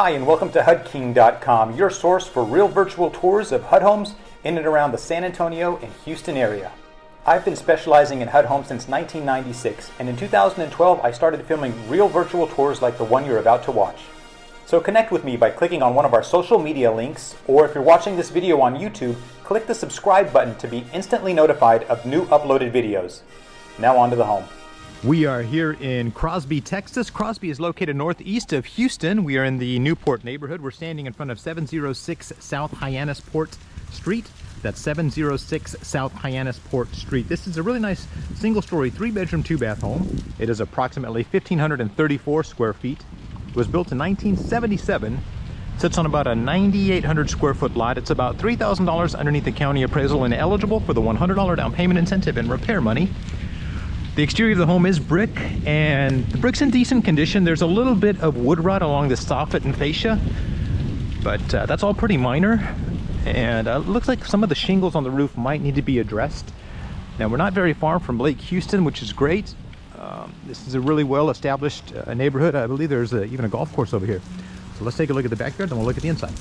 Hi, and welcome to HUDking.com, your source for real virtual tours of HUD homes in and around the San Antonio and Houston area. I've been specializing in HUD homes since 1996, and in 2012 I started filming real virtual tours like the one you're about to watch. So connect with me by clicking on one of our social media links, or if you're watching this video on YouTube, click the subscribe button to be instantly notified of new uploaded videos. Now on to the home. We are here in Crosby, Texas. Crosby is located northeast of Houston. We are in the Newport neighborhood. We're standing in front of 706 South Hyannis Port Street. That's 706 South Hyannis Port Street. This is a really nice single-story, 3-bedroom, 2-bath home. It is approximately 1,534 square feet. It was built in 1977. Sits on about a 9,800 square foot lot. It's about $3,000 underneath the county appraisal and eligible for the $100 down payment incentive and repair money. The exterior of the home is brick, and the brick's in decent condition. There's a little bit of wood rot along the soffit and fascia, but that's all pretty minor. And it looks like some of the shingles on the roof might need to be addressed. Now, we're not very far from Lake Houston, which is great. This is a really well-established neighborhood. I believe there's even a golf course over here. So let's take a look at the backyard, then we'll look at the inside.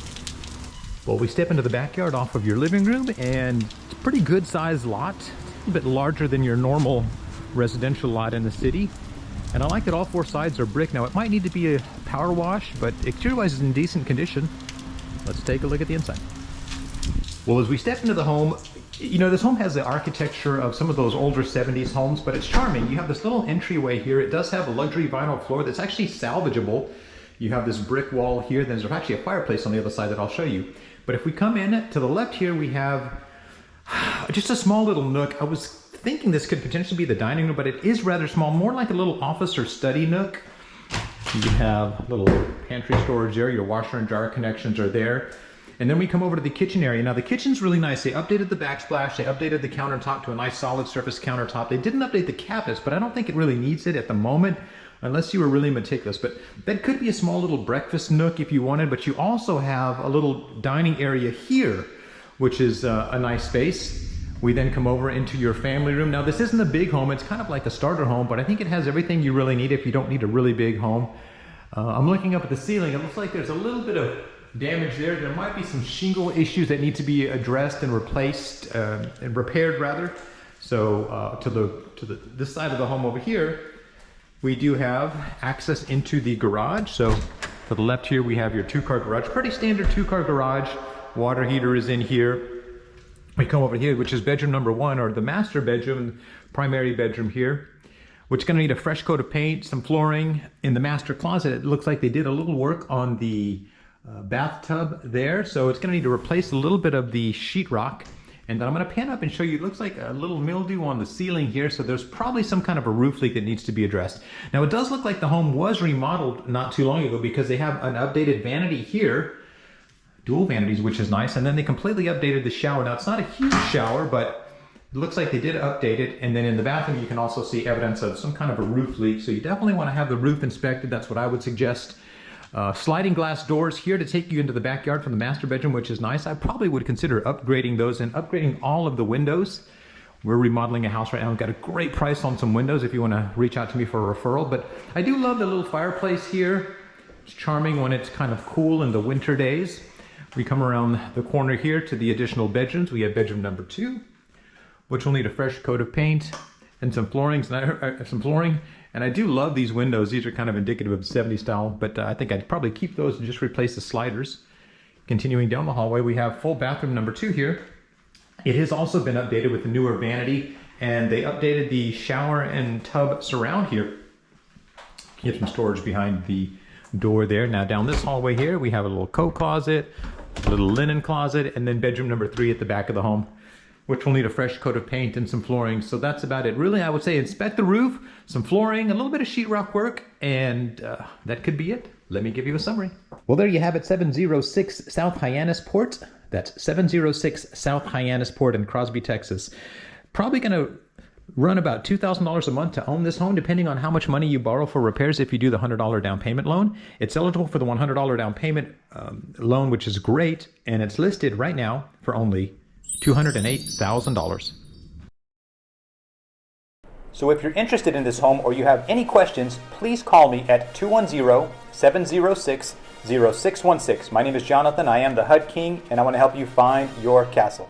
Well, we step into the backyard off of your living room, and it's a pretty good-sized lot. It's a little bit larger than your normal residential lot in the city, and I like that all 4 sides are brick. Now, it might need to be a power wash, but exterior-wise is in decent condition. Let's take a look at the inside. Well, as we step into the home, you know, this home has the architecture of some of those older 70s homes, but it's charming. You have this little entryway here. It does have a luxury vinyl floor that's actually salvageable. You have this brick wall here. There's actually a fireplace on the other side that I'll show you. But if we come in to the left here, we have just a small little nook. I was thinking this could potentially be the dining room, but it is rather small, more like a little office or study nook. You have a little pantry storage there. Your washer and jar connections are there. And then we come over to the kitchen area. Now, the kitchen's really nice. They updated the backsplash. They updated the countertop to a nice solid surface countertop. They didn't update the cabinets, but I don't think it really needs it at the moment, unless you were really meticulous. But that could be a small little breakfast nook if you wanted, but you also have a little dining area here, which is a nice space. We then come over into your family room. Now, this isn't a big home. It's kind of like a starter home, but I think it has everything you really need if you don't need a really big home. I'm looking up at the ceiling. It looks like there's a little bit of damage there. There might be some shingle issues that need to be addressed and replaced, and repaired rather. So this side of the home over here, we do have access into the garage. So to the left here, we have your 2-car garage. Pretty standard 2-car garage. Water heater is in here. We come over here, which is bedroom number 1, or the master bedroom, primary bedroom here, which is going to need a fresh coat of paint, some flooring. In the master closet, it looks like they did a little work on the bathtub there, so it's going to need to replace a little bit of the sheetrock. And then I'm going to pan up and show you, it looks like a little mildew on the ceiling here, so there's probably some kind of a roof leak that needs to be addressed. Now, it does look like the home was remodeled not too long ago, because they have an updated vanity here, dual vanities, which is nice, and then they completely updated the shower. Now, it's not a huge shower, but it looks like they did update it. And then in the bathroom, you can also see evidence of some kind of a roof leak, so you definitely want to have the roof inspected. That's what I would suggest. Sliding glass doors here to take you into the backyard from the master bedroom, which is nice. I probably would consider upgrading those and upgrading all of the windows. We're remodeling a house right now. We've got a great price on some windows if you want to reach out to me for a referral. But I do love the little fireplace here. It's charming when it's kind of cool in the winter days. We come around the corner here to the additional bedrooms. We have bedroom number 2, which will need a fresh coat of paint and some flooring. And I do love these windows. These are kind of indicative of 70s style, but I think I'd probably keep those and just replace the sliders. Continuing down the hallway, we have full bathroom number 2 here. It has also been updated with the newer vanity, and they updated the shower and tub surround here. You have some storage behind the door there. Now, down this hallway here, we have a little coat closet, a little linen closet, and then bedroom number 3 at the back of the home, which will need a fresh coat of paint and some flooring. So that's about it. Really, I would say inspect the roof, some flooring, a little bit of sheetrock work, and that could be it. Let me give you a summary. Well, there you have it, 706 South Hyannis Port. That's 706 South Hyannis Port in Crosby, Texas. Probably going to run about $2,000 a month to own this home, depending on how much money you borrow for repairs if you do the $100 down payment loan. It's eligible for the $100 down payment loan, which is great, and it's listed right now for only $208,000. So if you're interested in this home or you have any questions, please call me at 210-706 0616. My name is Jonathan. I am the HUD King, and I want to help you find your castle.